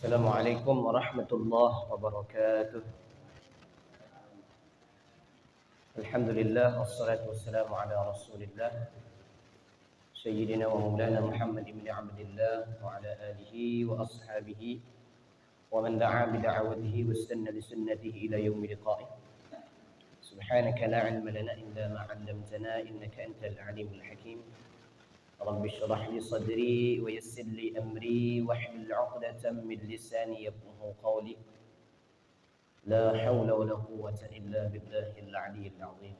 السلام عليكم ورحمة الله وبركاته. الحمد لله والصلاة والسلام على رسول الله سيدنا ومولانا محمد بن عبد الله وعلى آله وأصحابه ومن دعا بدعوته واستنى بسنته إلى يوم لقائه. سبحانك لا علم لنا إلا ما علمتنا إنك أنت العليم الحكيم. رب اشرح لي صدري ويسر لي أمري واحلل عقدة من لساني يفقهوا قولي. لا حول ولا قوة إلا بالله العلي العظيم.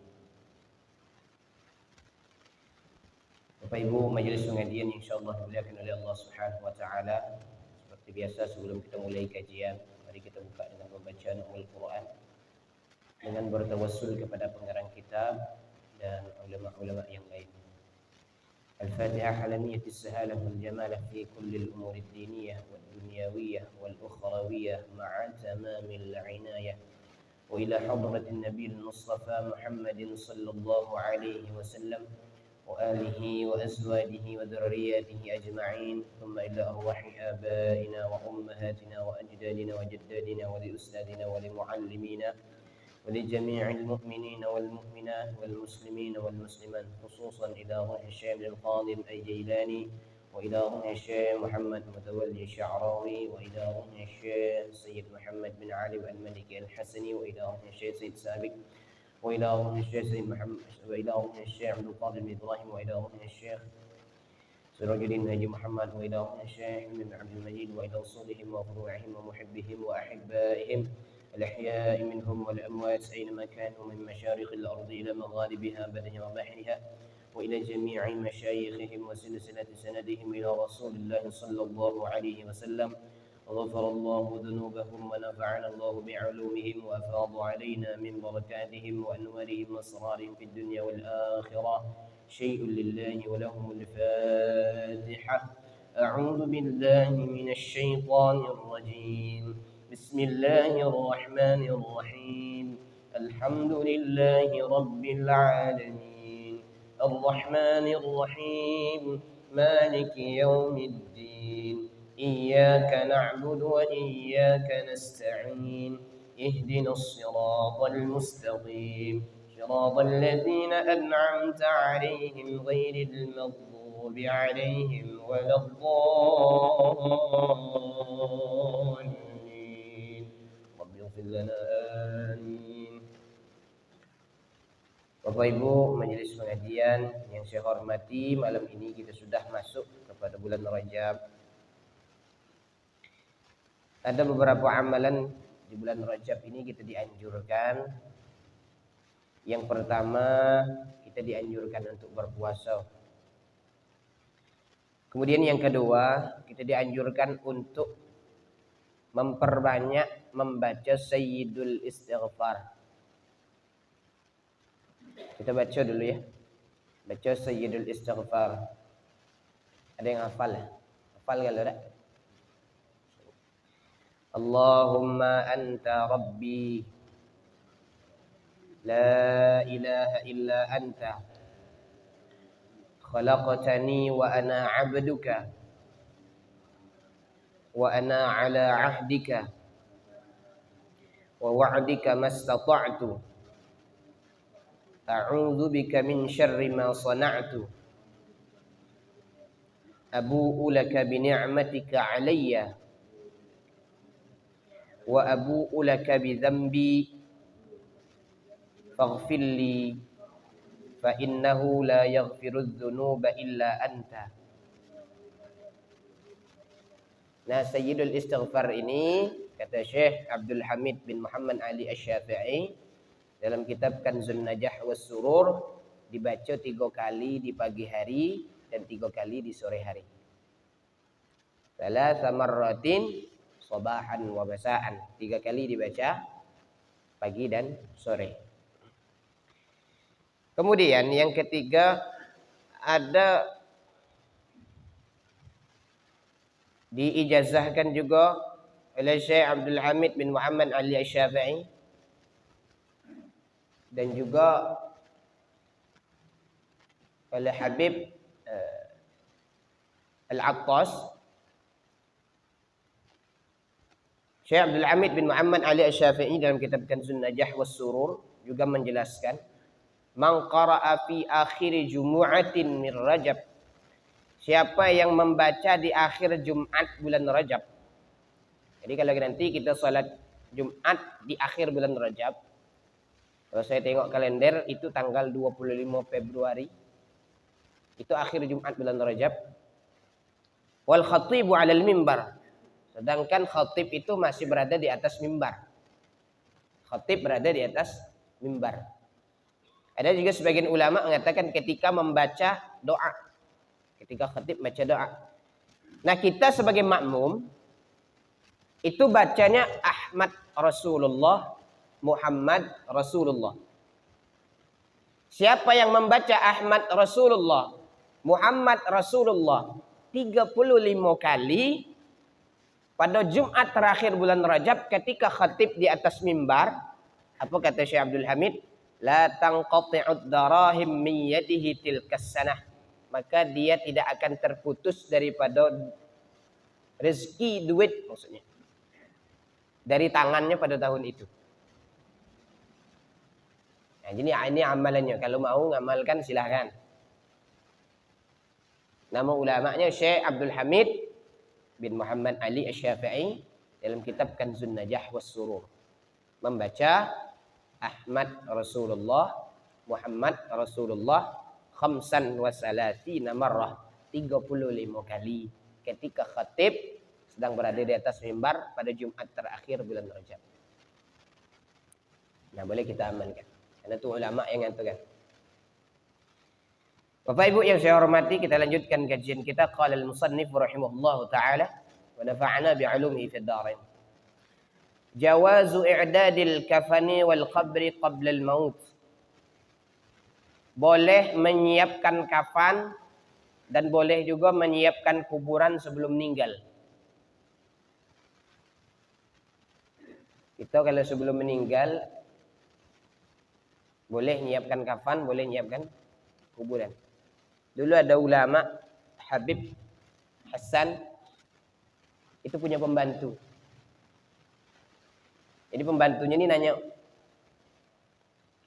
Bapak Ibu majelis pengajian yang insyaallah dimuliakan oleh Allah Subhanahu wa taala. Seperti biasa sebelum kita mulai kajian, mari kita buka dengan pembacaan Al-Qur'an dengan bertawassul kepada pengarang kitab dan ulama-ulama yang lain. Al-Fatihah ala niyyati as-sahalah wal jamalah fi kulli al-umur ad-diniyah wad dunyawiyah wal ukhrawiyah ma'a tamamil 'inayah. وإلى حضرة النبي المصطفى محمد صلى الله عليه وسلم وآله وأزواجه وذرياته أجمعين ثم إلى أرواح آبائنا وأمهاتنا وأجدادنا وجدادنا ولأستاذنا ولمعلمينا ولجميع المؤمنين والمؤمنات والمسلمين والمسلمات خصوصا إلى روح الشيخ القاضي الجيلاني وإلى روح الشيخ محمد متولي الشعراوي وإلى روح الشيخ سيد محمد بن علي الملكي الحسني وإلى روح الشيخ سيد سابق وإلى روح الشيخ سيد محمد وإلى روح الشيخ عبد القادر بن إبراهيم وإلى روح الشيخ سراج الدين هاجي محمد وإلى روح الشيخ بن عبد المجيد وإلى أصولهم وفروعهم ومحبهم وأحبائهم الأحياء منهم والأموات أينما كانوا من مشارق الأرض إلى مغاربها بدها وبحرها وإلى جميع مشايخهم وسلسلة سندهم إلى رسول الله صلى الله عليه وسلم. غفر الله ذنوبهم ونفعنا الله بعلومهم وأفاض علينا من بركاتهم وأنوارهم وأسرارهم في الدنيا والآخرة. شيء لله ولهم الفاتحة. أعوذ بالله من الشيطان الرجيم. بسم الله الرحمن الرحيم. الحمد لله رب العالمين الرحمن الرحيم مالك يوم الدين إياك نعبد وإياك نستعين اهدنا الصراط المستقيم صراط الذين أنعمت عليهم غير المغضوب عليهم ولا الضالين رب اغفر لنا آمين. Bapak Ibu majelis pengajian yang saya hormati, malam ini kita sudah masuk kepada bulan Rajab. Ada beberapa amalan di bulan Rajab ini kita dianjurkan. Yang pertama, kita dianjurkan untuk berpuasa. Kemudian yang kedua, kita dianjurkan untuk memperbanyak membaca Sayyidul Istighfar. Kita baca dulu ya. Baca Sayyidul Istighfar. Ada yang hafal? Hafal kalau tak? Allahumma anta rabbi la ilaha illa anta khalaqtani wa ana 'abduka wa ana 'ala 'ahdika wa wa'dika mastata'tu a'udzu bika min syarri ma sana'tu abu'u laka bi ni'matika 'alayya wa abu'u laka bi dhanbi faghfir li fa innahu la yaghfiru dzunuba illa anta. Nah, Sayyidul Istighfar ini kata Syekh Abdul Hamid bin Muhammad Ali Asy-Syafi'i dalam kitab Kanzun Najah was Surur, dibaca 3 kali di pagi hari dan 3 kali di sore hari. Salatsa marratin sabahan wa masaan. 3 kali dibaca pagi dan sore. Kemudian yang ketiga, ada diijazahkan juga oleh Syekh Abdul Hamid bin Muhammad Ali Asy-Syafi'i dan juga oleh Habib Al-Attas Syekh Abdul Hamid bin Muhammad Ali Asy-Syafi'i dalam kitab Kanzun Najah was Surur juga menjelaskan, man qara'a fi akhir jumu'atin min Rajab, siapa yang membaca di akhir Jumat bulan Rajab. Jadi kalau nanti kita salat Jumat di akhir bulan Rajab, kalau saya tengok kalender itu tanggal 25 Februari, itu akhir Jumat bulan Rajab. Wal khatibu 'alal mimbar, sedangkan khatib itu masih berada di atas mimbar. Khatib berada di atas mimbar. Ada juga sebagian ulama mengatakan ketika membaca doa, ketika khatib baca doa. Nah, kita sebagai makmum itu bacanya Ahmad Rasulullah, Muhammad Rasulullah. Siapa yang membaca Ahmad Rasulullah, Muhammad Rasulullah 35 kali pada Jumat terakhir bulan Rajab ketika khatib di atas mimbar, apa kata Syekh Abdul Hamid? La tanqati'ud darahim min yadihi tilkas sanah. Maka dia tidak akan terputus daripada rezeki duit, maksudnya dari tangannya pada tahun itu. Nah, jadi ini amalannya. Kalau mau ngamalkan silahkan. Nama ulamanya Syekh Abdul Hamid bin Muhammad Ali Asy-Syafi'i dalam kitab Kanzun Najah was Surur. Membaca Ahmad Rasulullah, Muhammad Rasulullah khamsan wa salatina marrah, 35 kali ketika khatib sedang berada di atas mimbar pada Jumat terakhir bulan Rajab. Nah, boleh kita amalkan. Karena itu ulama yang ngaturkan. Bapak Ibu yang saya hormati, kita lanjutkan kajian kita. Qala al-musannif rahimahullahu taala wa nafa'ana bi'ulumihi fid dharain. Jawazu i'dadil kafani wal qabri qabla al-maut. Boleh menyiapkan kafan dan boleh juga menyiapkan kuburan sebelum meninggal. Kita kalau sebelum meninggal boleh menyiapkan kafan, boleh menyiapkan kuburan. Dulu ada ulama Habib Hasan itu punya pembantu. Jadi pembantunya ini nanya,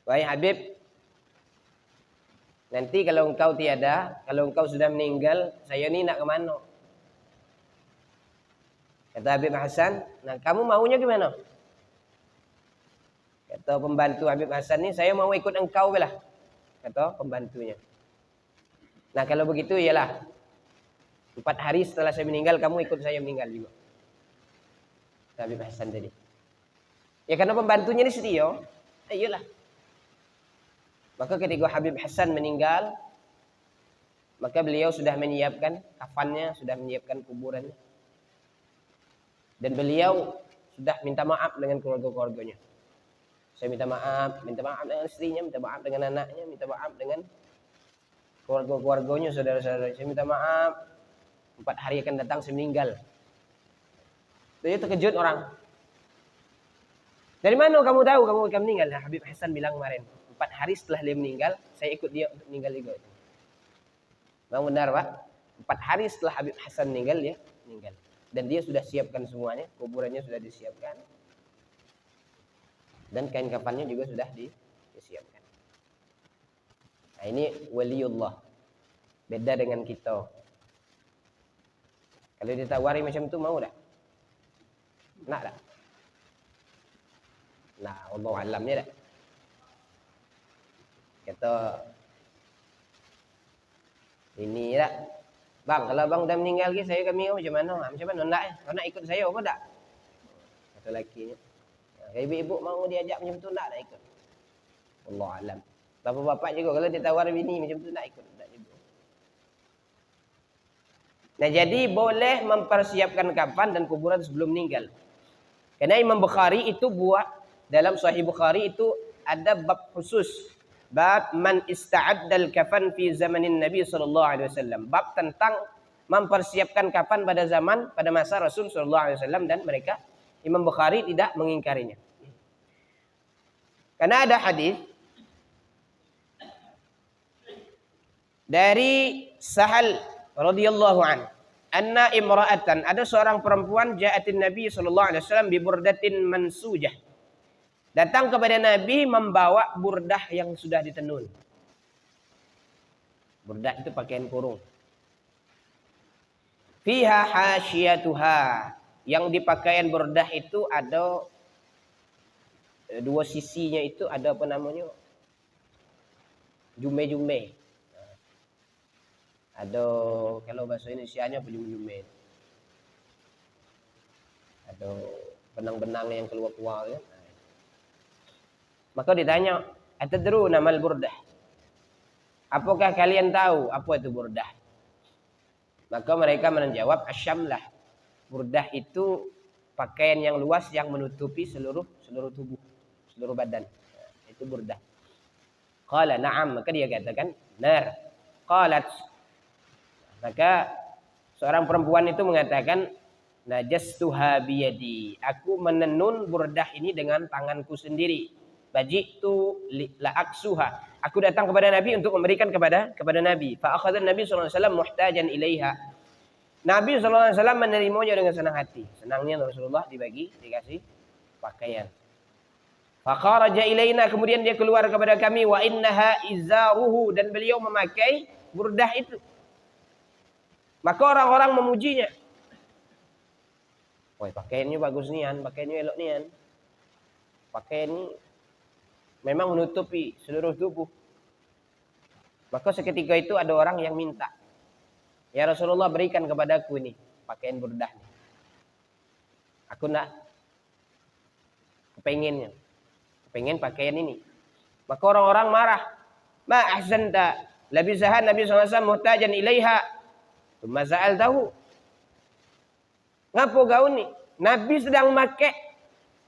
"Wahai Habib, nanti kalau engkau tiada, kalau engkau sudah meninggal, saya ini nak kemana?" Kata Habib Hasan, "Nah, kamu maunya gimana?" Kata pembantu Habib Hasan ini, "Saya mau ikut engkau belah." Kata pembantunya. "Nah, kalau begitu ialah 4 hari setelah saya meninggal kamu ikut saya meninggal juga." Kata Habib Hasan tadi. Ya karena pembantunya ini setia, ayolah. Maka ketika Habib Hasan meninggal, maka beliau sudah menyiapkan kafannya, sudah menyiapkan kuburannya. Dan beliau sudah minta maaf dengan keluarga-keluarganya. Saya minta maaf dengan istrinya, minta maaf dengan anaknya, minta maaf dengan keluarga-keluarganya, saudara-saudara. Saya minta maaf, 4 hari akan datang saya meninggal. Jadi terkejut orang. Dari mana kamu tahu kamu akan meninggal? Nah, Habib Hasan bilang kemarin, 4 hari setelah dia meninggal, saya ikut dia untuk meninggal juga. Memang benar, Pak. 4 hari setelah Habib Hasan meninggal, dia meninggal. Dan dia sudah siapkan semuanya, kuburannya sudah disiapkan. Dan kain kafannya juga sudah disiapkan. Nah, ini waliullah. Beda dengan kita. Kalau ditawari macam itu mau tak? Nak tak? Nah, Allah alamnya tak? Kata ini tak? Bang, kalau bang dah meninggal ke saya kami macam mana? Macam mana nak? Nak ikut saya apa tak? Kata lakinya. Ibu-ibu mau diajak macam tu nak ikut. Allah alam. Bapak-bapak juga kalau ditawar bini macam tu nak ikut tak ibu. Nah, jadi boleh mempersiapkan kafan dan kuburan sebelum meninggal. Karena Imam Bukhari itu buat dalam Sahih Bukhari itu ada bab khusus, bab man ista'addal kafan fi zamanin Nabi sallallahu alaihi wasallam. Bab tentang mempersiapkan kafan pada masa Rasul sallallahu alaihi wasallam, dan mereka Imam Bukhari tidak mengingkarinya. Karena ada hadis dari Sahal radhiyallahu anhu, anna imra'atan, ada seorang perempuan ja'atin Nabi sallallahu alaihi wasallam bi burdatin mansujah. Datang kepada Nabi membawa burdah yang sudah ditenun. Burdah itu pakaian kurung. Fiha hasyiyatuha. Yang di pakaian burdah itu ada dua sisinya itu ada apa namanya? Jume-jume. Ada kalau bahasa Indonesianya apa jume-jume? Ada benang-benang yang keluar-keluar ya. Maka ditanya, "Atadruna mal burdah?" Apakah kalian tahu apa itu burdah? Maka mereka menjawab, "Asyamlah." Burdah itu pakaian yang luas yang menutupi seluruh tubuh, seluruh badan. Itu burdah. Qala na'am, maka dia katakan, "Nar." Qalat, maka seorang perempuan itu mengatakan, "Najastuha biyadi." Aku menenun burdah ini dengan tanganku sendiri. Bajitu la'aksuha. Aku datang kepada Nabi untuk memberikan kepada Nabi. Fa akhadha Nabi sallallahu alaihi wasallam muhtajan ilaiha. Nabi sallallahu alaihi wasallam menerimanya dengan senang hati. Senangnya Rasulullah dikasih pakaian. Fa kharaja ilaina, kemudian dia keluar kepada kami, wa innaha izaruhu, dan beliau memakai burdah itu. Maka orang-orang memujinya. Woi, pakaiannya bagus nian, pakaiannya elok nian. Pakaian ini memang menutupi seluruh tubuh. Maka seketika itu ada orang yang minta, "Ya Rasulullah, berikan kepadaku ini pakaian burdah. Aku nak kepengen pakaian ini." Maka orang-orang marah. "Ma ahsanta labisahan Nabi SAW muhtajan ilaiha. Tsumma sa'altahu." Ngapo gaun nih? Nabi sedang pakai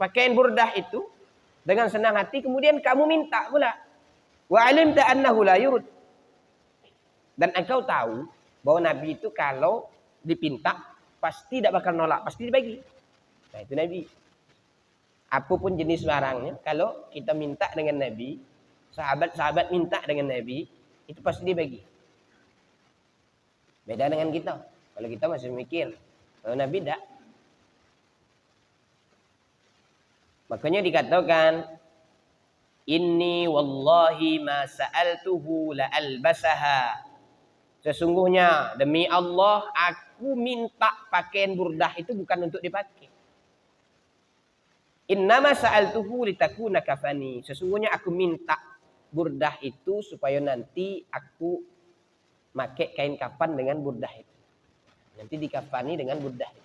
pakaian burdah itu dengan senang hati, kemudian kamu minta pula. Wa alimta annahu la yurd. Dan engkau tahu bahwa Nabi itu kalau dipinta pasti tidak bakal nolak, pasti dibagi. Nah, itu Nabi. Apapun jenis barangnya, kalau kita minta dengan Nabi, sahabat-sahabat minta dengan Nabi, itu pasti dibagi. Beda dengan kita. Kalau kita masih mikir, kalau Nabi tidak. Makanya dikatakan, "Inni wallahi ma sa'altuhu la albasaha." Sesungguhnya demi Allah aku minta pakaian burdah itu bukan untuk dipakai. Innama sa'altuhu litakuna kafani. Sesungguhnya aku minta burdah itu supaya nanti aku pakai kain kafan dengan burdah itu. Nanti dikafani dengan burdah itu.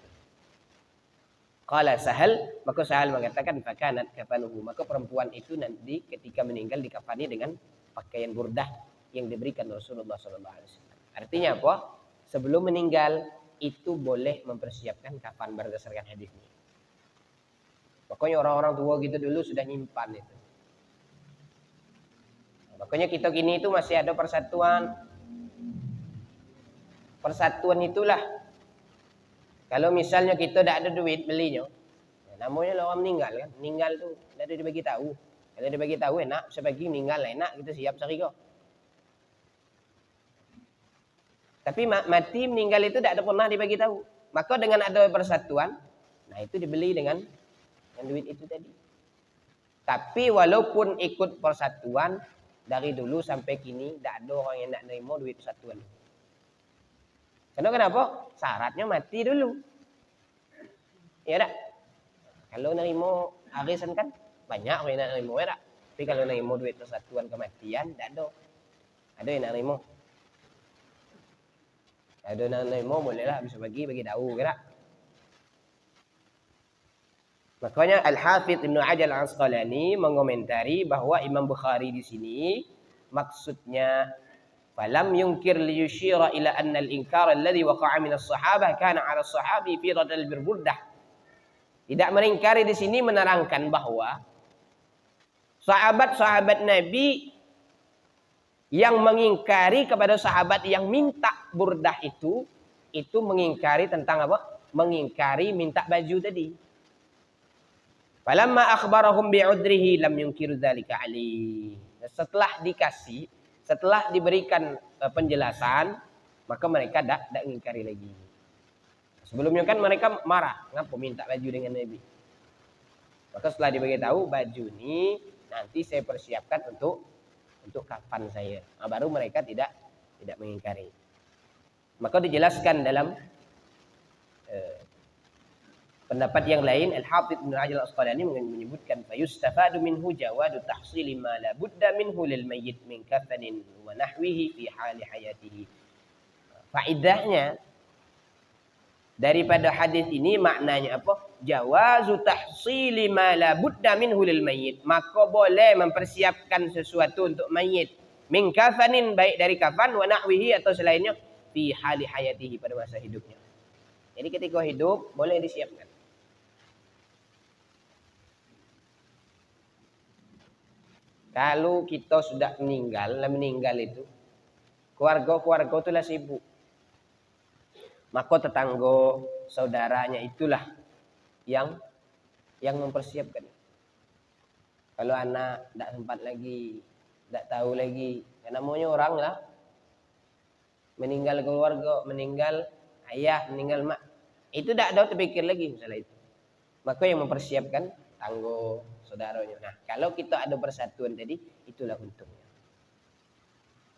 Qala Sahal, maka Sahal mengatakan fakanat kafanuhu. Maka perempuan itu nanti ketika meninggal dikafani dengan pakaian burdah yang diberikan Rasulullah SAW. Artinya apa? Sebelum meninggal itu boleh mempersiapkan kafan berdasarkan hadis ini. Pokoknya orang-orang tua gitu dulu sudah nyimpan itu. Makanya kita gini itu masih ada persatuan. Persatuan itulah. Kalau misalnya kita tidak ada duit belinya, namanya orang meninggal kan. Meninggal tuh tidak ada dibagi tahu. Kalau dibagi tahu enak, sebagi meninggal enak, kita siap sehari kok. Tapi mati meninggal itu tidak ada pernah dibagi tahu. Maka dengan ada persatuan, nah itu dibeli dengan duit itu tadi. Tapi walaupun ikut persatuan, dari dulu sampai kini tidak ada orang yang nak nerima duit persatuan. Karena kenapa? Syaratnya mati dulu. Ya tak? Kalau nerima arisan kan banyak orang yang nak nerima, ya tak? Tapi kalau nerima duit persatuan kematian, tidak ada. Ada yang nak nerima. Ada yang mau bolehlah bisa bagi tahu kira. Makanya Al-Hafidz Ibnu Hajar Al-Asqalani mengomentari bahwa Imam Bukhari di sini maksudnya falam yunkir li yushira ila anna al-inkar alladhi waqa'a min as-sahabah kana 'ala as-sahabi fi radal birburdah. Tidak mengingkari di sini menerangkan bahwa sahabat-sahabat Nabi yang mengingkari kepada sahabat yang minta burdah itu mengingkari tentang apa? Mengingkari minta baju tadi. Falamma akhbarahum bi'udrihi lam yunkiru dzalika ali. Setelah diberikan penjelasan, maka mereka tidak mengingkari lagi. Sebelumnya kan mereka marah, ngapa minta baju dengan Nabi. Maka setelah diberitahu baju ini nanti saya persiapkan untuk kafan saya. Nah, baru mereka tidak mengingkari. Maka dijelaskan dalam pendapat yang lain, Al-Hafidz Ibnu Hajar Al-Asqalani menyebutkan fayustafadu minhu jawadu tahsili ma la budda minhu lil mayyit min kafanin wa nahwihi fi hali hayatihi. Faedahnya daripada hadis ini maknanya apa? Jawazu tahsili ma la budda minhu lil mayyit. Maka boleh mempersiapkan sesuatu untuk mayit. Min kafanin, baik dari kafan, wa nahwihi atau selainnya, fi hali hayatihi, pada masa hidupnya. Jadi ketika hidup boleh disiapkan. Kalau kita sudah meninggal itu, keluarga itulah sibuk. Maka tetangga, saudaranya itulah yang mempersiapkan. Kalau anak tidak sempat lagi, tidak tahu lagi, ya namanya orang lah, meninggal keluarga, meninggal ayah, meninggal mak, itu tidak ada terpikir lagi masalah itu. Maka yang mempersiapkan tanggo, saudaranya. Nah, kalau kita ada persatuan tadi, itulah untungnya.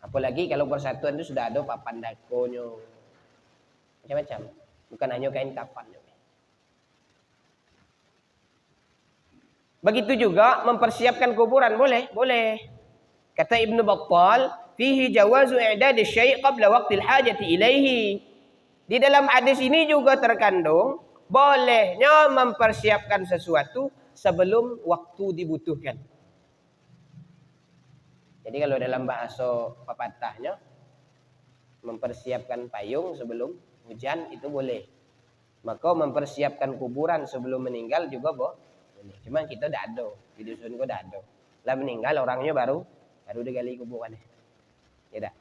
Apalagi kalau persatuan itu sudah ada papan dakonya, macam-macam. Bukan hanya kain kafan. Begitu juga mempersiapkan kuburan, boleh. Kata Ibnu Battal, fihi jawazu i'dad asy-syai' qabla waqtil hajati ilaihi. Di dalam hadis ini juga terkandung bolehnya mempersiapkan sesuatu sebelum waktu dibutuhkan. Jadi kalau dalam bahasa pepatahnya, mempersiapkan payung sebelum hujan itu boleh. Maka mempersiapkan kuburan sebelum meninggal juga boleh. Cuma kita tidak ada, di dusun kita tidak ada. Lah meninggal orangnya baru digali kuburannya. Tidak.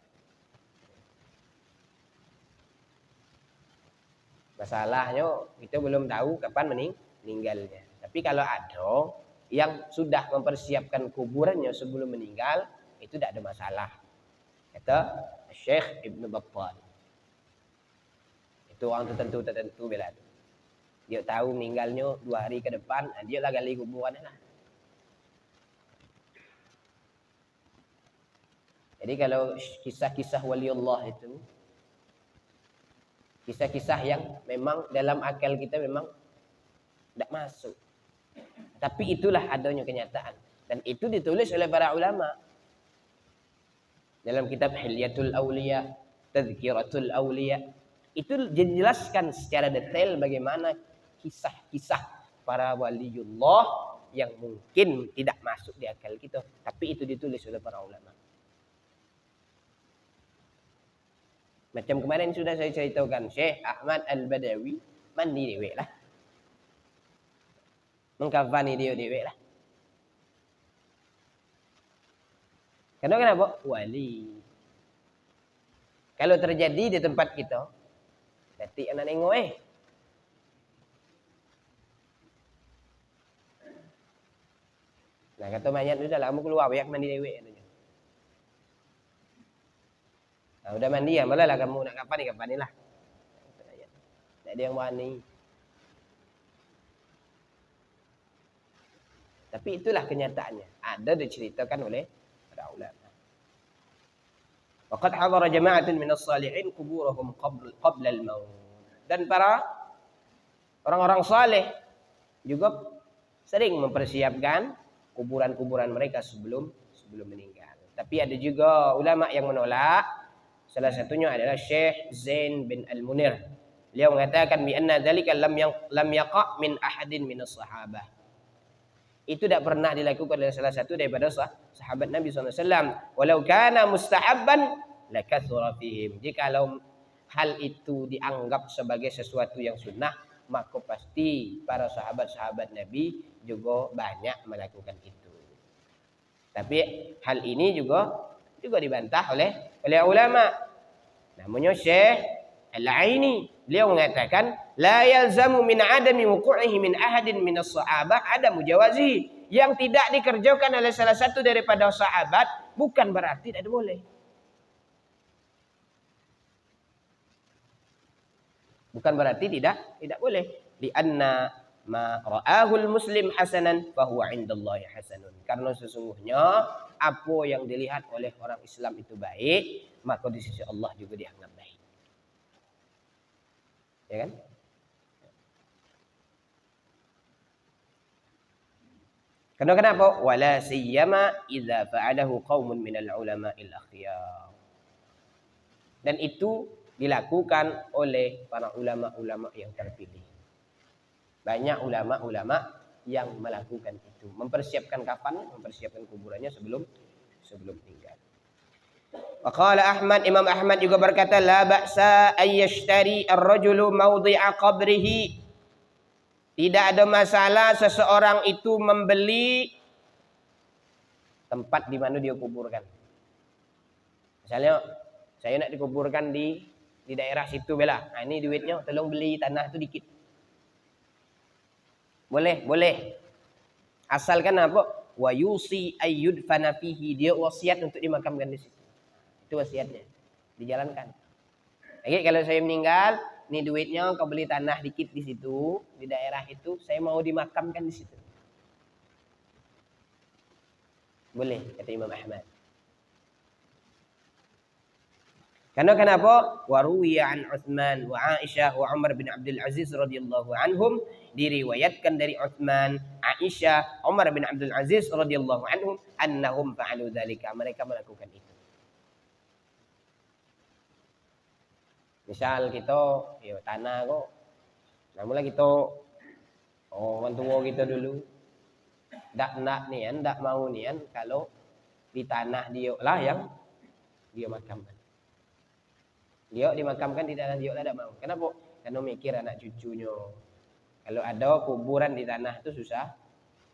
Masalahnya kita belum tahu kapan meninggalnya. Tapi kalau ada yang sudah mempersiapkan kuburannya sebelum meninggal, itu tidak ada masalah. Kata Syekh Ibnu Battal. Itu orang tertentu bela. Dia tahu meninggalnya 2 hari ke depan, dia lah gali kuburannya lah. Jadi kalau kisah-kisah waliullah itu, kisah-kisah yang memang dalam akal kita memang tidak masuk. Tapi itulah adanya kenyataan. Dan itu ditulis oleh para ulama. Dalam kitab Hilyatul Awliya, Tadhkiratul Awliya, itu dijelaskan secara detail bagaimana kisah-kisah para waliullah yang mungkin tidak masuk di akal kita. Tapi itu ditulis oleh para ulama. Macam kemarin sudah saya ceritakan, Syekh Ahmad Al-Badawi mandi dewek lah. Mengkafani dia dewek lah. Kenapa? Wali. Kalau terjadi di tempat kita, nanti anak nengok Nah, kata mayat itu dah lama keluar, banyak mandi dewek. Nah, udah mandi ya, malah lah kamu nak kapan ni lah. Tak ada yang berani. Tapi itulah kenyataannya. Ada diceritakan oleh para ulama. Waqad hadara jama'atun minas salihin kuburahum qabla al-maut. Dan para orang-orang saleh juga sering mempersiapkan kuburan-kuburan mereka sebelum meninggal. Tapi ada juga ulama yang menolak. Salah satunya adalah Syekh Zain bin Al-Munir. Beliau mengatakan bi anna dzalika lam yaqa' min ahadin minas sahabah. Itu tidak pernah dilakukan oleh salah satu daripada sahabat Nabi SAW. Walau kana mustahabban lakathura fihim. Jikalau hal itu dianggap sebagai sesuatu yang sunnah, maka pasti para sahabat-sahabat Nabi juga banyak melakukan itu. Tapi hal ini juga dibantah oleh ulama. Namanya Syekh Al-Aini. Beliau mengatakan la yalzamu min adami wuqu'ihi min ahadin min as-sahabah adamu jawazi. Yang tidak dikerjakan oleh salah satu daripada sahabat bukan berarti tidak boleh. Bukan berarti tidak boleh. Lianna ma ra'ahul muslim hasanan fahuwa indallahi hasanun. Karena sesungguhnya apa yang dilihat oleh orang Islam itu baik, maka di sisi Allah juga dianggap baik. Ya kan? Karena kenapa? Wala siyama idza fa'alahu qaumun minal ulama'il akhyar. Dan itu dilakukan oleh para ulama-ulama yang terpilih. Banyak ulama-ulama yang melakukan itu, mempersiapkan kafan, mempersiapkan kuburannya sebelum meninggal. Waqala Ahmad, Imam Ahmad juga berkata, la ba'sa ayyashtari ar-rajulu mawdi'a qabrihi. Tidak ada masalah seseorang itu membeli tempat di mana dia kuburkan. Misalnya saya nak dikuburkan di daerah situ bela. Nah, ini duitnya, tolong beli tanah itu dikit. Boleh. Asalkan apa? Wa yusi ayyudfana fihi, dia wasiat untuk dimakamkan di situ. Itu wasiatnya. Dijalankan. Lagi kalau saya meninggal, ini duitnya kau beli tanah dikit di situ, di daerah itu, saya mau dimakamkan di situ. Boleh, kata Imam Ahmad. Karena kenapa? Waruwiya an Utsman wa Aisyah wa Umar bin Abdul Aziz radhiyallahu anhum, diriwayatkan dari Utsman, Aisyah, Umar bin Abdul Aziz radhiyallahu anhum annahum fa'alu dzalika, mereka melakukan itu. Misal kita ya tanah kok, namun kita orang tua kita dulu ndak nian, ndak mau nian kalau di tanah dia lah yang dia makamkan. Dia dimakamkan di tanah dia lah tidak mau. Kenapa? Karena mikir anak cucunya. Kalau ada kuburan di tanah itu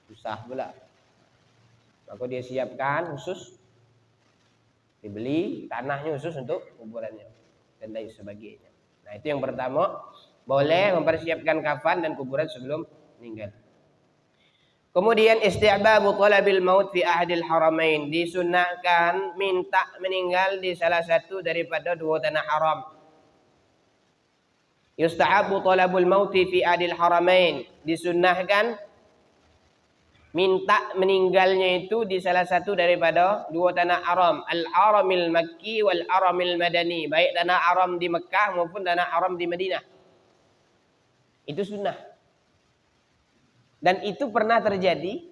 susah pula. Maka dia siapkan khusus, dibeli tanahnya khusus untuk kuburannya dan lain sebagainya. Nah, itu yang pertama, boleh mempersiapkan kafan dan kuburan sebelum meninggal. Kemudian isti'babu talabil maut fi ahadil haramain, disunahkan minta meninggal di salah satu daripada dua tanah haram. Yustahabu talabul maut fi ahadil haramain, disunahkan minta meninggalnya itu di salah satu daripada dua tanah haram, al-haramil makki wal haramil madani, baik tanah haram di Mekah maupun tanah haram di Madinah. Itu sunnah. Dan itu pernah terjadi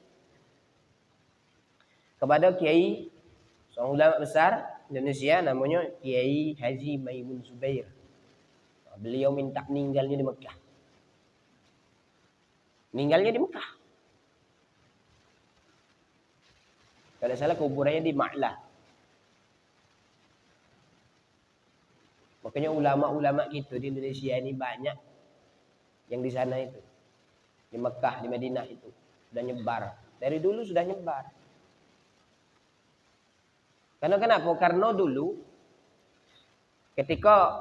kepada Kiai, seorang ulama besar Indonesia, namanya Kiai Haji Maimun Zubair. Beliau minta meninggalnya di Mekah. Meninggalnya di Mekah. Kalau salah kuburannya di Ma'lah. Makanya ulama-ulama gitu di Indonesia ini banyak yang di sana itu. Di Mekah, di Madinah itu sudah nyebar. Dari dulu sudah nyebar. Karena kenapa? Karena dulu ketika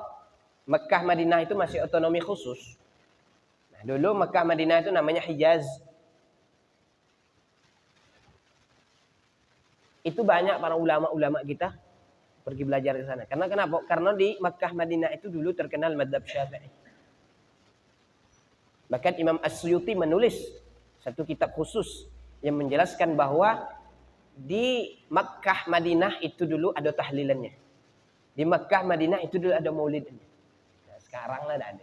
Mekah, Madinah itu masih otonomi khusus. Nah, dulu Mekah, Madinah itu namanya Hijaz. Itu banyak para ulama-ulama kita pergi belajar ke sana. Karena kenapa? Karena di Mekah, Madinah itu dulu terkenal madzhab Syafi'i. Bahkan Imam As-Suyuti menulis satu kitab khusus yang menjelaskan bahwa di Makkah Madinah itu dulu ada tahlilannya. Di Makkah Madinah itu dulu ada maulidnya. Nah, sekarang lah ada.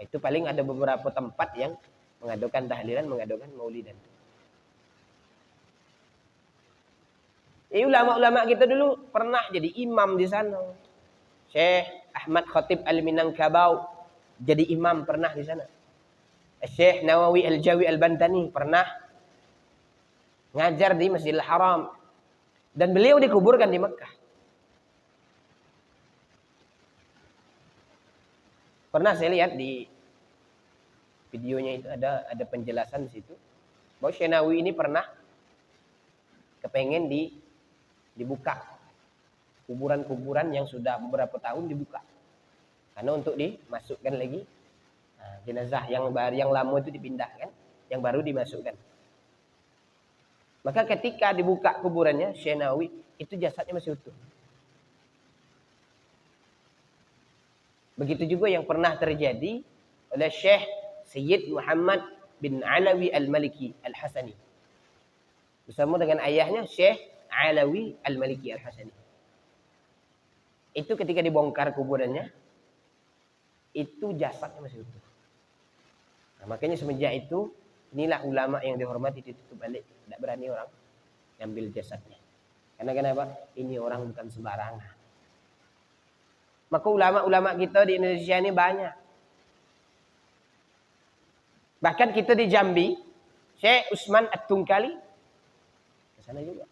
Itu paling ada beberapa tempat yang mengadakan tahlilan, mengadakan maulidan. Ulama-ulama kita dulu pernah jadi imam di sana. Syekh Ahmad Khatib Al-Minangkabau jadi imam pernah di sana. Syekh Nawawi Al-Jawi Al-Bantani pernah ngajar di Masjidil Haram. Dan beliau dikuburkan di Mekah. Pernah saya lihat di videonya itu ada penjelasan di situ bahwa Syekh Nawawi ini pernah kepengen dibuka kuburan-kuburan yang sudah beberapa tahun dibuka. Karena untuk dimasukkan lagi jenazah yang lama itu dipindahkan, yang baru dimasukkan. Maka ketika dibuka kuburannya Syekh Nawawi, itu jasadnya masih utuh. Begitu juga yang pernah terjadi oleh Syekh Sayyid Muhammad bin Alawi Al-Maliki Al-Hasani. Bersama dengan ayahnya Syekh Alawi Al-Maliki Al-Hasani. Itu ketika dibongkar kuburannya, itu jasadnya masih utuh. Nah, makanya semenjak itu, inilah ulama yang dihormati ditutup balik. Tidak berani orang ambil jasadnya. Karena kenapa? Ini orang bukan sembarangan. Maka ulama-ulama kita di Indonesia ini banyak. Bahkan kita di Jambi, Syekh Usman At-Tungkali ke sana juga.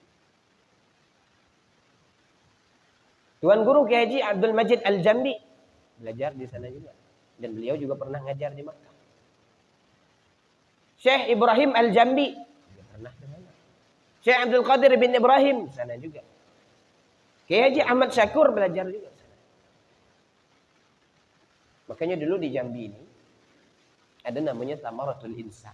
Tuan Guru Kiai Haji Abdul Majid Al-Jambi belajar di sana juga. Dan beliau juga pernah ngajar di Makkah. Syekh Ibrahim Al-Jambi juga pernah ke sana. Syekh Abdul Qadir bin Ibrahim di sana juga. Kiai Haji Ahmad Syakur belajar juga. Makanya dulu di Jambi ini ada namanya Tamaratul Insan.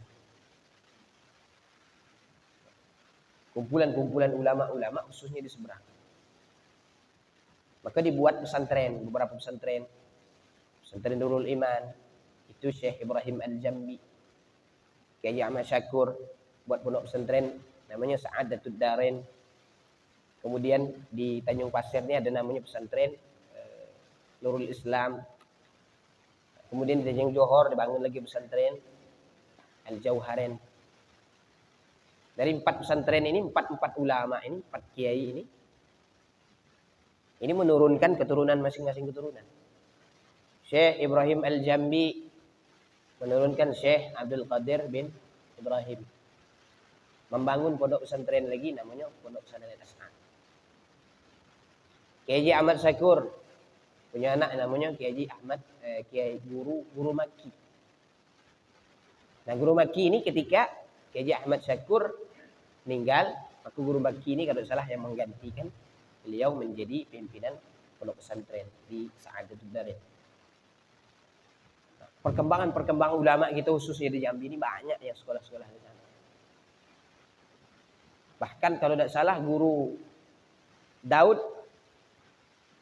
Kumpulan-kumpulan ulama-ulama khususnya di seberang. Maka dibuat pesantren, beberapa pesantren. Pesantren Nurul Iman, itu Syekh Ibrahim Al-Jambi. Kiai Ahmad Syakur buat pondok pesantren namanya Sa'adatud Darain. Kemudian di Tanjung Pasir ini ada namanya pesantren Nurul Islam. Kemudian di Tanjung Johor dibangun lagi pesantren Al-Jauharen. Dari 4 pesantren ini, 4 ulama ini, 4 kiai ini menurunkan keturunan masing-masing keturunan. Syekh Ibrahim Al-Jambi menurunkan Syekh Abdul Qadir bin Ibrahim. Membangun pondok pesantren lagi namanya Pondok Pesantren As'ad. Kiai Ahmad Syakur punya anak namanya Kiai Ahmad Kiai Guru Maki. Nah, Guru Maki ini ketika Kiai Ahmad Syakur meninggal, maka Guru Maki ini kalau salah yang menggantikan beliau menjadi pimpinan pondok pesantren di Sa'adatul Darain. Nah, perkembangan ulama kita khususnya di Jambi ini banyak yang sekolah-sekolah di sana. Bahkan kalau tidak salah Guru Daud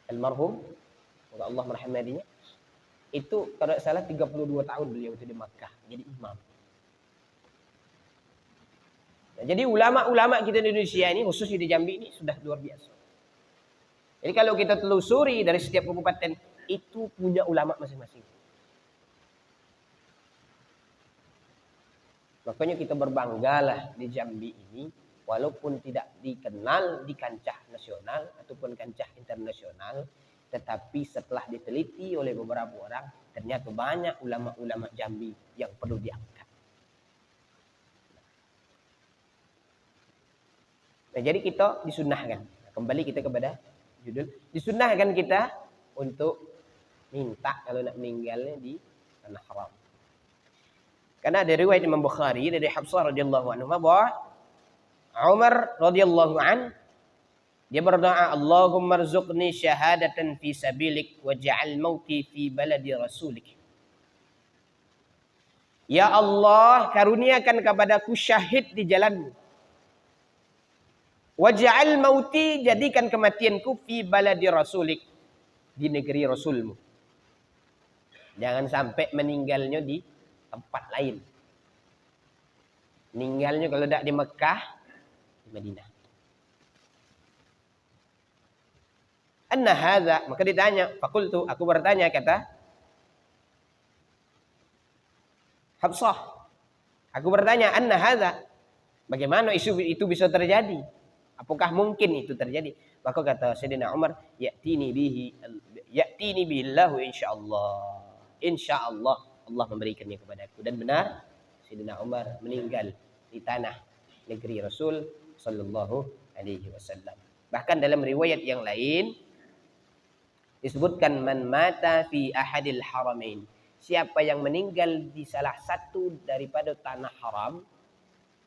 almarhum, semoga Allah merahmatinya, itu kalau tidak salah 32 tahun beliau itu di Makkah jadi imam. Nah, jadi ulama-ulama kita di Indonesia ini khususnya di Jambi ini sudah luar biasa. Jadi kalau kita telusuri dari setiap kabupaten itu punya ulama masing-masing. Makanya kita berbanggalah di Jambi ini walaupun tidak dikenal di kancah nasional ataupun kancah internasional, tetapi setelah diteliti oleh beberapa orang ternyata banyak ulama-ulama Jambi yang perlu diangkat. Nah, jadi kita disunnahkan. Kembali kita kepada judul, disunnahkan kita untuk minta kalau nak meninggalnya di tanah haram. Karena ada riwayat Imam Bukhari dari Hafsah radhiyallahu anha bahwa Umar radhiyallahu an dia berdoa, Allahumma rzuqni syahadatan fi sabilik waj'al mauti fi baladi rasulik. Ya Allah, karuniakan kepadaku syahid di jalanmu. Waj'al mauti, jadikan kematianku fi baladi rasulik, di negeri Rasulmu. Jangan sampai meninggalnya di tempat lain. Meninggalnya kalau tidak di Mekah, di Madinah. Anna hadza, maka ditanya, fakultu, aku bertanya, kata Hafsah, aku bertanya, anna hadza, bagaimana isu itu bisa terjadi? Apakah mungkin itu terjadi? Maka kata Sayyidina Umar, ya'tini bihillahu insyaallah. Insyaallah Allah memberikannya kepadaku. Dan benar, Sayyidina Umar meninggal di tanah negeri Rasul sallallahu alaihi wasallam. Bahkan dalam riwayat yang lain disebutkan man mata fi ahadil haramain. Siapa yang meninggal di salah satu daripada tanah haram,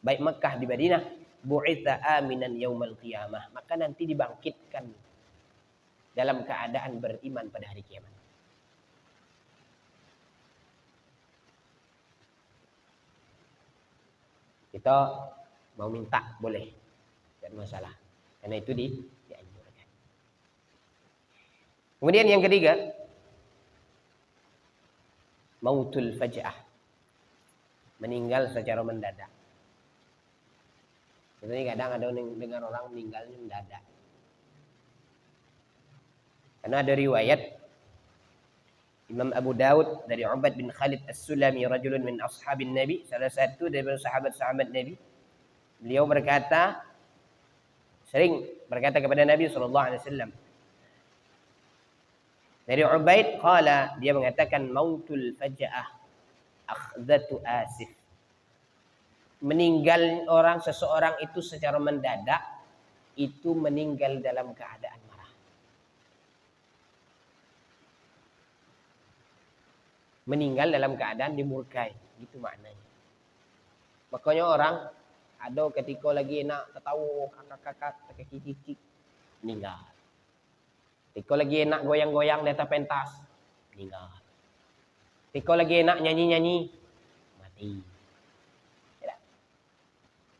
baik Mekah di Madinah, bu'itha aminan yaumal qiyamah, maka nanti dibangkitkan dalam keadaan beriman pada hari kiamat. Kita mau minta boleh, tidak masalah, karena itu dianjurkan. Kemudian yang ketiga, mautul faj'ah, meninggal secara mendadak. Jadi kadang ada dengar orang meninggalnya mendadak. Karena ada riwayat Imam Abu Daud dari Ubad bin Khalid As-Sulami, rajulun min ashabin Nabi, salah satu dari sahabat-sahabat Nabi. Beliau berkata, sering berkata kepada Nabi SAW. Dari Ubaid, qala, dia mengatakan, mautul faja'ah akhdatu asif. Meninggal seseorang itu secara mendadak, itu meninggal dalam keadaan marah. Meninggal dalam keadaan dimurkai, gitu maknanya. Makanya orang ada ketika lagi enak ketawa kakak-kakak, kikik, meninggal. Ketika lagi enak goyang-goyang di atas pentas, meninggal. Ketika lagi enak nyanyi-nyanyi, mati.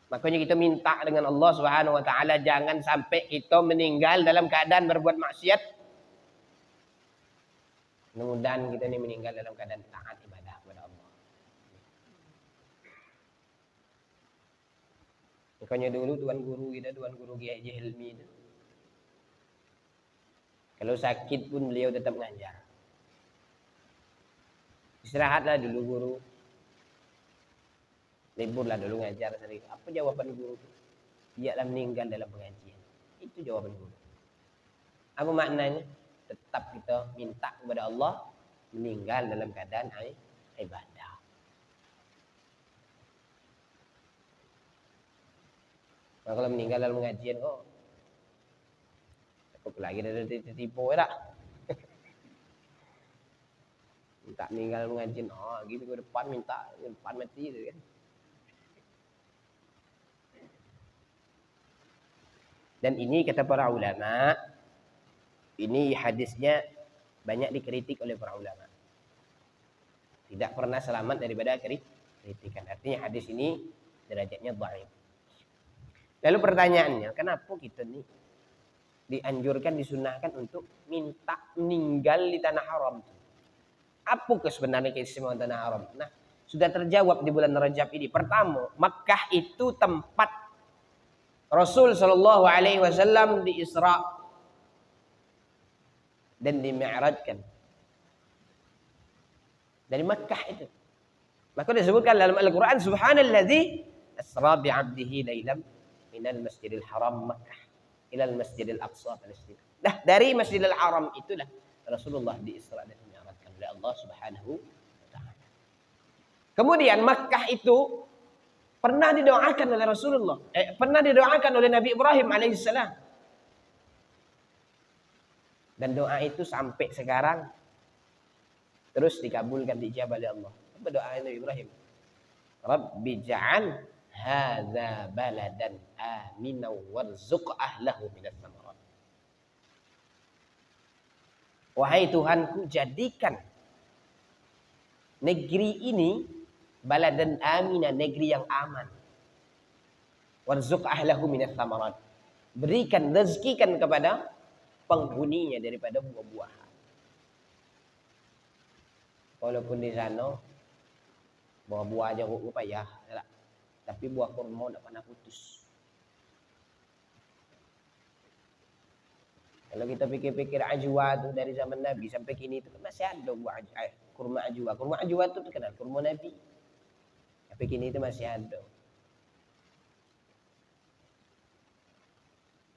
Makanya kita minta dengan Allah Subhanahu wa taala jangan sampai kita meninggal dalam keadaan berbuat maksiat. Mudah-mudahan kita ini meninggal dalam keadaan taat ibadah kepada Allah. Makanya dulu tuan guru Kiai Haji Hilmi itu, kalau sakit pun beliau tetap ngajar. Istirahatlah dulu guru. Liburlah dulu ngajar sendiri. Apa jawaban guru itu? Dialah meninggal dalam pengajian. Itu jawaban guru. Apa maknanya? Tetap kita minta kepada Allah meninggal dalam keadaan ibadah. Nah, kalau meninggal dalam pengajian, takut lagi ada tipu tak? Minta meninggal dalam pengajian, gitu ke depan minta, ke depan mati gitu kan. Dan ini kata para ulama, ini hadisnya banyak dikritik oleh para ulama. Tidak pernah selamat daripada kritikan. Artinya hadis ini derajatnya dhaif. Lalu pertanyaannya, kenapa kita nih dianjurkan, disunahkan untuk minta meninggal di tanah haram? Apa sebenarnya keistimewaan tanah haram? Nah, sudah terjawab di bulan Rajab ini. Pertama, Makkah itu tempat Rasul Shallallahu Alaihi Wasallam di Isra dan di Mi'rajkan dari Makkah itu. Maka disebutkan dalam Al-Quran, Subhanalladzi asra bi'abdihi laylam minal masjidil haram Makkah ilal masjidil aqsa Palestina. Nah, dari Masjidil Haram itulah Rasulullah di Isra dan Mi'rajkan oleh Allah Subhanahu wa taala. Kemudian Makkah itu pernah didoakan oleh Rasulullah, pernah didoakan oleh Nabi Ibrahim alaihissalam. Dan doa itu sampai sekarang terus dikabulkan, dijabah oleh Allah. Apa doa Nabi Ibrahim? Rabbi ja'al hadza baladan aminan warzuq ahlahu minats tsamarat. Wahai Tuhanku, jadikan negeri ini baladan aminah, negeri yang aman. Warzuq ahlahu minats tsamarat. Berikan, rezekikan kepada penghuninya daripada buah-buahan. Walaupun di sana buah-buah jeruk payah, tapi buah kurma tidak pernah putus. Kalau kita pikir-pikir ajwa itu dari zaman Nabi sampai kini itu masih ada buah kurma ajwa. Kurma ajwa itu terkenal kurma Nabi. Tapi kini itu masih ada.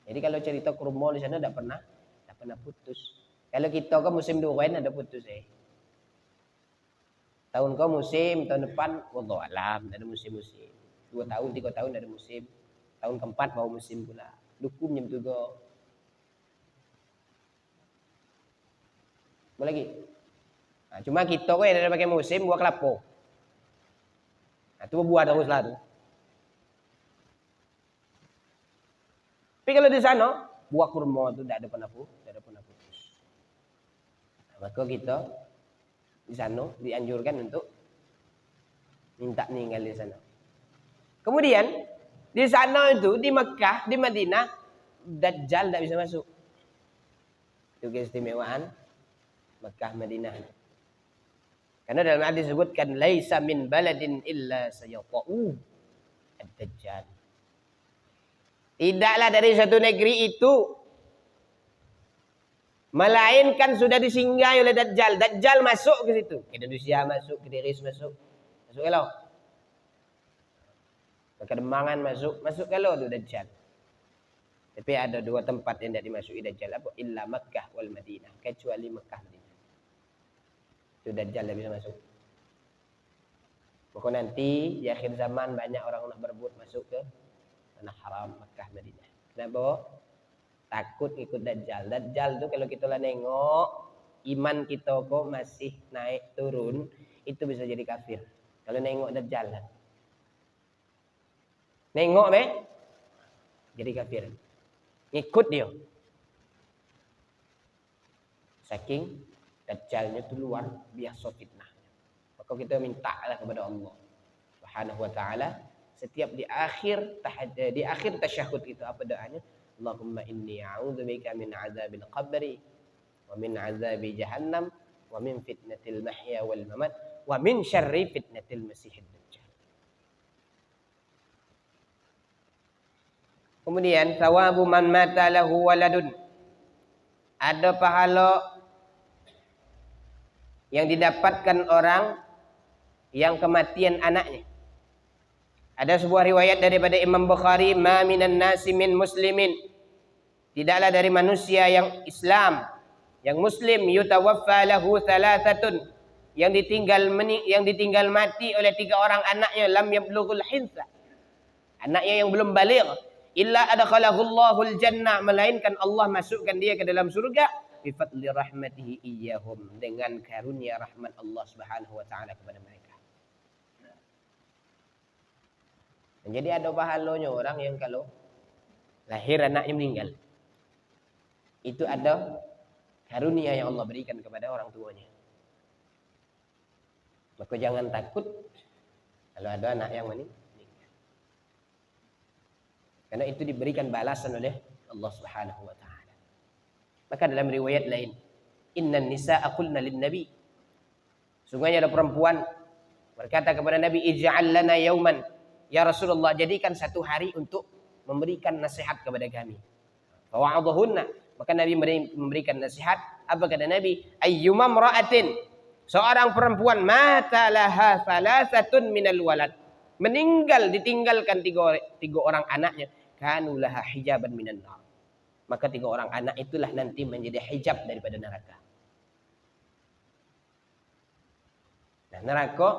Jadi kalau cerita kurma di sana tidak pernah putus. Kalau kita kan musim durian ada putus Tahun kau musim, tahun depan wallahu alam ada musim-musim. 2 tahun, 3 tahun ada musim. Tahun keempat baru musim pula. Dukumnya betul go. Boleh lagi. Nah, cuma kita kok ada pakai musim buah kelapa. Nah, itu buah teruslah tu. Tapi kalau di sana buah kurma itu tidak ada pernah putus. Nah, maka kita di sana dianjurkan untuk minta meninggal di sana. Kemudian di sana itu di Mekah, di Madinah, Dajjal tidak bisa masuk. Itu keistimewaan Mekah Madinah. Karena dalam hadis disebutkan laisa min baladin illa sayata'u ad-dajjal. Tidaklah dari satu negeri itu melainkan sudah disinggahi oleh Dajjal. Dajjal masuk ke situ. Ke Indonesia masuk, ke Deris masuk. Masuk kalau. Ke Kedembangan masuk. Masuk kalau tu Dajjal. Tapi ada dua tempat yang tidak dimasuki Dajjal. Apa? Illa Makkah wal Madinah. Kecuali Makkah Madinah. Itu Dajjal yang bisa masuk. Pokoknya nanti di akhir zaman banyak orang nak berebut masuk ke tanah haram Makkah Madinah. Kenapa? Takut ikut Dajjal. Dajjal tu kalau kita lah nengok iman kita kok masih naik turun, itu bisa jadi kafir. Kalau nengok Dajjal lah. Nengok jadi kafir. Ikut dia. Saking Dajjalnya tu luar biasa fitnahnya. Maka kita mintalah kepada Allah Subhanahu wa taala setiap di akhir tasyahud itu apa doanya? Allahumma inni a'udzubika min 'adzabil qabri wa min 'adzabi jahannam wa min fitnatil mahya wal mamat wa min syarri fitnatil masiihid dajjal. Kemudian thawabu man mata lahu waladun. Ada pahala yang didapatkan orang yang kematian anaknya. Ada sebuah riwayat daripada Imam Bukhari, ma minan nasi min muslimin. Tidaklah dari manusia yang Islam, yang muslim yutawaffa lahu thalathatun, yang ditinggal mati oleh 3 orang anaknya, lam yablughul hinsa. Anaknya yang belum baligh, illa adkhalahu Allahul jannah, melainkan Allah masukkan dia ke dalam surga bi fadli rahmatihi iyyahum, dengan karunia rahmat Allah Subhanahu wa taala kepada mereka. Jadi ada pahalanya orang yang kalau lahir anaknya meninggal. Itu ada karunia yang Allah berikan kepada orang tuanya. Maka jangan takut kalau ada anak yang meninggal. Karena itu diberikan balasan oleh Allah Subhanahu wa taala. Maka dalam riwayat lain, innan nisaa qulna lin nabi. Sungguhnya ada perempuan berkata kepada Nabi, ij'al lana yauman. Ya Rasulullah, jadikan satu hari untuk memberikan nasihat kepada kami. Fawa'adhunna, maka Nabi memberikan nasihat. Apa kata Nabi? Ayyuma imra'atin, seorang perempuan mata laha thalathatun minal walad, meninggal ditinggalkan tiga orang anaknya, kanu laha hijaban minan nar, maka 3 orang anak itulah nanti menjadi hijab daripada neraka. Nah, neraka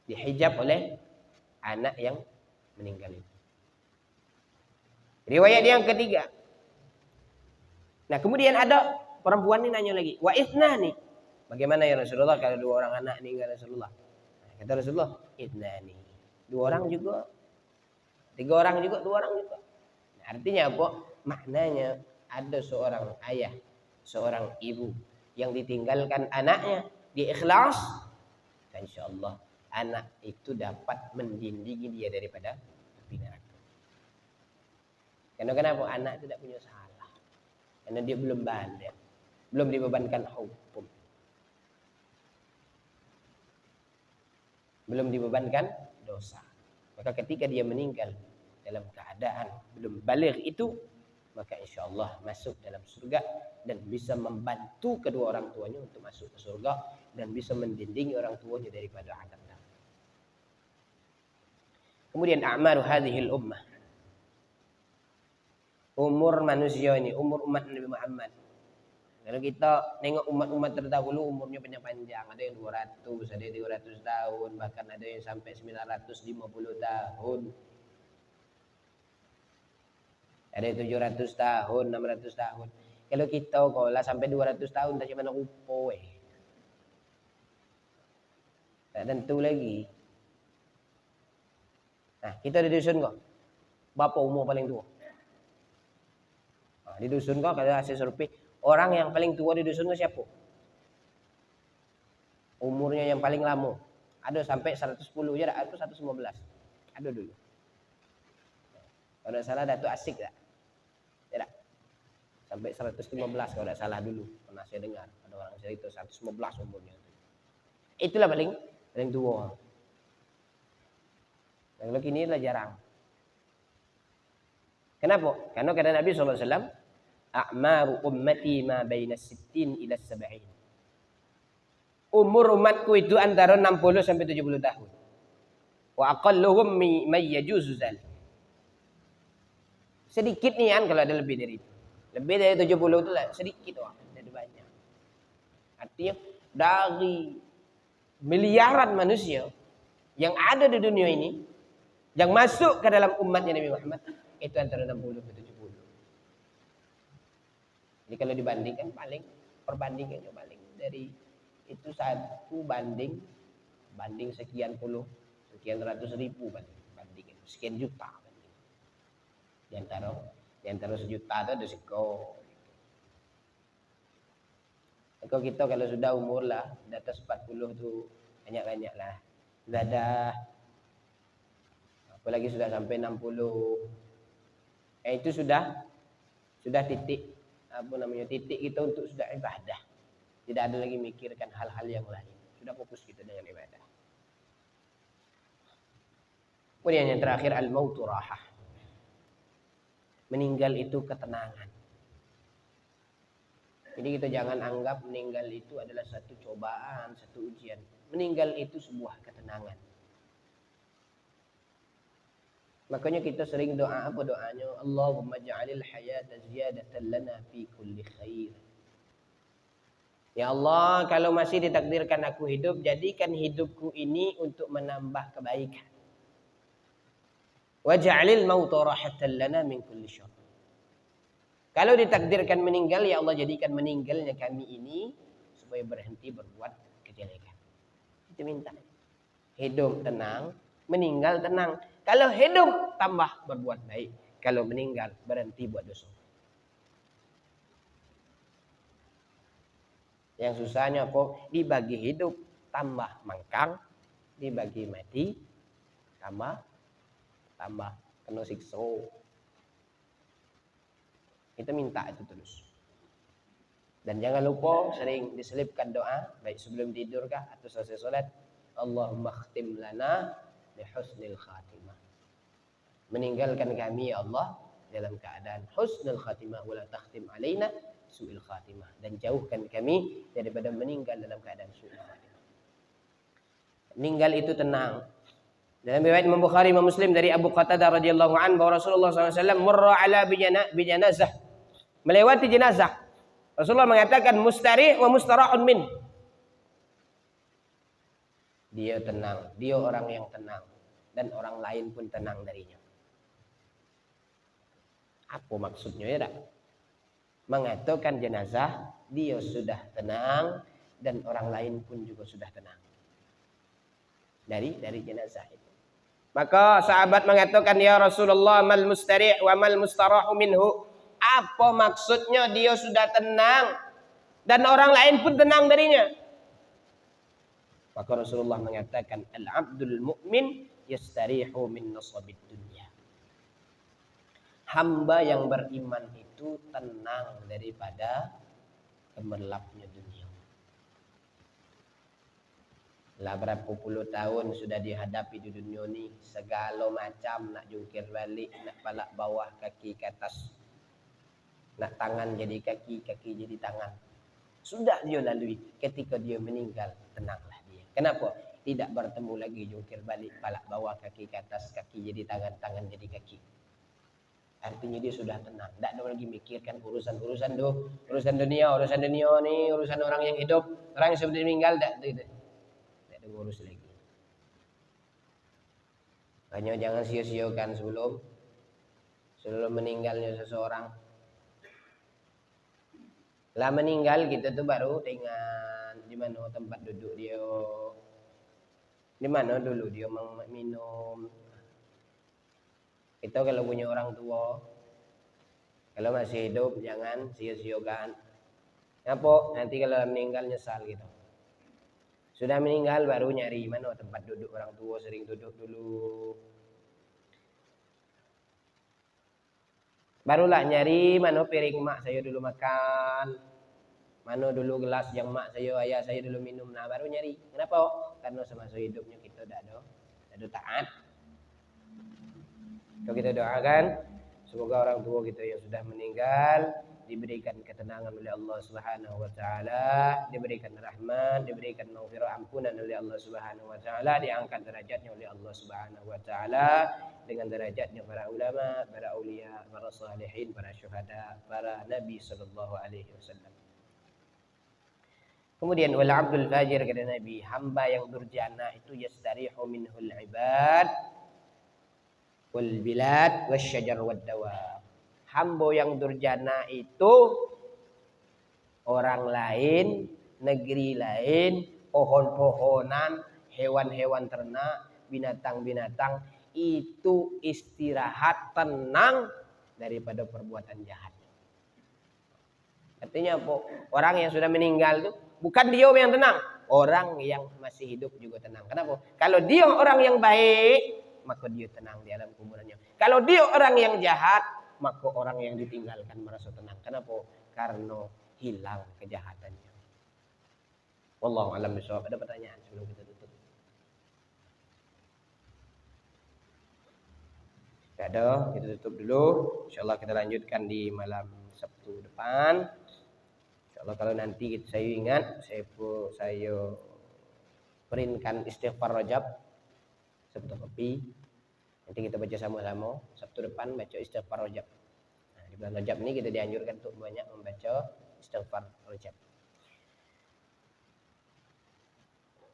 dihijab oleh anak yang meninggal itu. Riwayat yang ketiga. Nah, kemudian ada perempuan ini nanya lagi, wa ithnani, bagaimana ya Rasulullah kalau 2 orang anak meninggal Rasulullah? Nah, kata Rasulullah, ithnani, 2 orang juga, 3 orang juga, 2 orang juga. Nah, artinya apa? Maknanya ada seorang ayah, seorang ibu yang ditinggalkan anaknya, dia ikhlas, dan insyaallah anak itu dapat mendindingi dia daripada api neraka. Karena kenapa? Anak itu tidak punya salah. Karena dia belum baligh, belum dibebankan hukum, belum dibebankan dosa. Maka ketika dia meninggal dalam keadaan belum baligh itu, maka insyaallah masuk dalam surga dan bisa membantu kedua orang tuanya untuk masuk ke surga dan bisa mendindingi orang tuanya daripada azab. Kemudian a'maru hadhil ummah, umur manusia ini, umur umat Nabi Muhammad. Kalau kita nengok umat-umat terdahulu umurnya panjang, ada yang 200, ada yang 300 tahun, bahkan ada yang sampai 950 tahun. Ada yang 700 tahun, 600 tahun. Kalau kita lah sampai 200 tahun tak cuma rupo tak tentu lagi. Nah, kita di dusun kok, berapa umur paling tua? Nah, di dusun kok kalau hasil survei, orang yang paling tua di dusun kok siapa? Umurnya yang paling lama. Ada sampai 110 ya, atau 115. Ada dulu. Kalau salah Datuk Asik tak? Tidak. Sampai 115 kalau tidak salah dulu. Pernah saya dengar ada orang cerita 115 umurnya. Itulah paling tua. Kalau kini adalah jarang. Kenapa? Karena kata Nabi SAW, a'maru ummati ma baina 60 ila 70. Umur umatku itu antara 60 sampai 70 tahun. Wa aqalluhum may yajuzu zalik. Sedikit nih kan kalau ada lebih dari itu. Lebih dari 70 itu lah sedikit orang, tidak banyak. Artinya dari miliaran manusia yang ada di dunia ini, yang masuk ke dalam umatnya Nabi Muhammad, itu antara 60 ke 70. Jadi kalau dibandingkan perbandingannya paling dari itu 1 banding sekian puluh, sekian ratus ribu bandingin, sekian juta banding. Di antara sejuta itu ada seko. Kalau kita kalau sudah umur lah di atas 40 tuh banyak lah. Sudah ada, apalagi sudah sampai 60. Itu sudah titik titik kita untuk sudah ibadah. Tidak ada lagi mikirkan hal-hal yang lain. Sudah fokus kita dengan ibadah. Kemudian yang terakhir al-mautu rahah. Meninggal itu ketenangan. Jadi kita jangan anggap meninggal itu adalah satu cobaan, satu ujian. Meninggal itu sebuah ketenangan. Makanya kita sering doa apa doanya? Allahumma ja'alil hayata ziyadatan lana fi kulli khair. Ya Allah, kalau masih ditakdirkan aku hidup, jadikan hidupku ini untuk menambah kebaikan. Waj'alil mauta rahatan lana min kulli syarr. Kalau ditakdirkan meninggal, ya Allah jadikan meninggalnya kami ini supaya berhenti berbuat kejelekan. Itu minta. Hidup tenang, meninggal tenang. Kalau hidup tambah berbuat baik, kalau meninggal berhenti buat dosa. Yang susahnya kok dibagi hidup tambah mangkang, dibagi mati tambah kena siksa. Kita minta itu terus. Dan jangan lupa sering diselipkan doa baik sebelum tidur kah atau selesai salat. Allahumma khtim lana bi husnil khatimah. Meninggalkan kami ya Allah dalam keadaan husnul khatimah wa la takhtim alaina su'il khatimah, dan jauhkan kami daripada meninggal dalam keadaan su'il khatimah. Meninggal itu tenang. Dalam riwayat Imam Bukhari Imam Muslim dari Abu Qatadah radhiyallahu anhu bahwa Rasulullah SAW murra ala bijanazah, melewati jenazah. Rasulullah mengatakan mustarih wa mustarahun min. Dia tenang, dia orang yang tenang, dan orang lain pun tenang darinya. Apa maksudnya ya? Mengatakan jenazah dia sudah tenang dan orang lain pun juga sudah tenang dari jenazah itu. Maka sahabat mengatakan, ya Rasulullah, mal mustari' wa mal mustarahu minhu. Apa maksudnya dia sudah tenang dan orang lain pun tenang darinya? Maka Rasulullah mengatakan, al-abdul mu'min yastarihu min nasabid dunya. Hamba yang beriman itu tenang daripada gemerlapnya dunia. Lah berapa puluh tahun sudah dihadapi di dunia ini, segala macam, nak jungkir balik, nak palak bawah, kaki ke atas, nak tangan jadi kaki, kaki jadi tangan. Sudah dia lalui. Ketika dia meninggal, tenanglah dia. Kenapa? Tidak bertemu lagi jungkir balik, palak bawah, kaki ke atas, kaki jadi tangan, tangan jadi kaki. Artinya dia sudah tenang. Tidak ada lagi mikirkan urusan dunia ni, urusan orang yang hidup, orang yang sudah meninggal, tidak ada ngurus lagi. Hanya jangan sia-siakan sebelum meninggalnya seseorang. Lah meninggal kita tuh baru ingat di mana tempat duduk dia, di mana dulu dia minum. Kita kalau punya orang tua, kalau masih hidup jangan sia-siakan. Apa? Nanti kalau meninggal nyesal gitu. Sudah meninggal baru nyari mana tempat duduk orang tua, sering duduk dulu. Barulah nyari mana piring mak saya dulu makan, mana dulu gelas yang mak saya, ayah saya dulu minum. Nah baru nyari. Kenapa? Karena semasa hidupnya kita tidak ada taat. Kalau kita doakan, semoga orang tua kita yang sudah meninggal diberikan ketenangan oleh Allah Subhanahu wa taala, diberikan rahmat, diberikan maghfirah, ampunan oleh Allah Subhanahu wa taala, diangkat derajatnya oleh Allah Subhanahu wa taala dengan derajatnya para ulama, para aulia, para salihin, para syuhada, para nabi sallallahu alaihi wasallam. Kemudian wal abdul fajir kata Nabi, hamba yang durjana itu yastarihu minhul ibad wal bilad wasyajar wad dawab. Hamba yang durjana itu orang lain, negeri lain, pohon-pohonan, hewan-hewan ternak, binatang-binatang itu istirahat tenang daripada perbuatan jahat. Artinya apa? Orang yang sudah meninggal itu bukan dia yang tenang, orang yang masih hidup juga tenang. Kenapa? Kalau dia orang yang baik, maka dia tenang di alam kuburannya. Kalau dia orang yang jahat, maka orang yang ditinggalkan merasa tenang. Kenapa? Karena hilang kejahatannya. Wallahu a'lam bishawab. Ada pertanyaan sebelum kita tutup? Tidak ada, kita tutup dulu. Insyaallah kita lanjutkan di malam Sabtu depan. Insyaallah kalau nanti saya ingat, saya printkan istighfar Rajab satu kopi. Nanti kita baca sama-sama. Sabtu depan baca istighfar Rajab. Nah, di bulan Rajab ini kita dianjurkan untuk banyak membaca istighfar Rajab.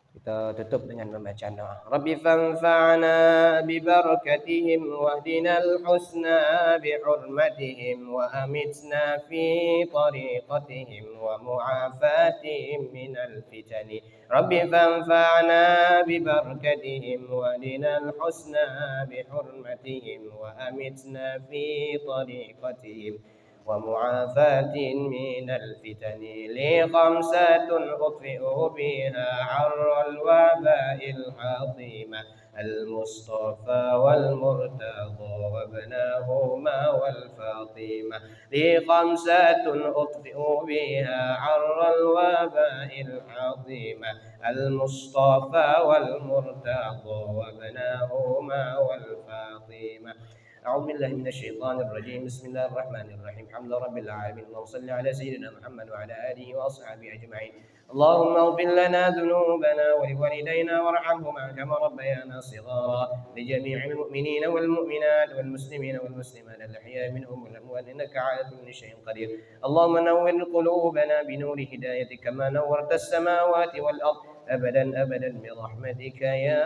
Kita tutup dengan membacaan doa. Rabbi fanfa'na bi barakatihim wahdinal husna bi hurmatihim wa amitna fi tariqatihim wa mu'afatihim minal fitani. Rabbi fanfa'na bi barakatihim wahdinal husna bi hurmatihim wa amitna fi tariqatihim ومعافاة من الفتن لي خمسة أطفئ بها عر الوباء العظيمة المصطفى والمرتضى وابناهما والفاطمة لي خمسة أطفئ بها عر الوباء العظيمة المصطفى والمرتضى وابناهما والفاطمة. أعوذ بالله من الشيطان الرجيم. بسم الله الرحمن الرحيم. الحمد لله رب العالمين. اللهم صل على سيدنا محمد وعلى آله وأصحابه أجمعين. اللهم اغفر لنا ذنوبنا ولوالدينا وارحمهما كما ربيانا صغارا. لجميع المؤمنين والمؤمنات والمسلمين والمسلمات الأحياء منهم والأموات إنك على كل شيء قدير. اللهم نور قلوبنا بنور هدايتك كما نورت السماوات والأرض أبدا أبدا برحمتك يا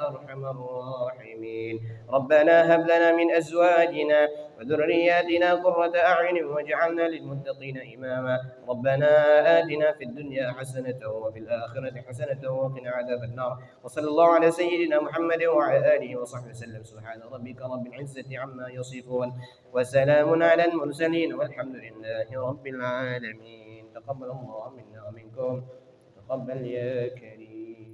أرحم الراحمين. ربنا هب لنا من أزواجنا وذرياتنا قرة أعين واجعلنا للمتقين إماما. ربنا آتنا في الدنيا حسنة وفي الآخرة حسنة وقنا عذاب النار. وصلى الله على سيدنا محمد وعلى آله وصحبه وسلم. سبحان ربك رب العزة عما يصفون وسلام على المرسلين والحمد لله رب العالمين. تقبل الله منا ومنكم. تقبل يا كريم.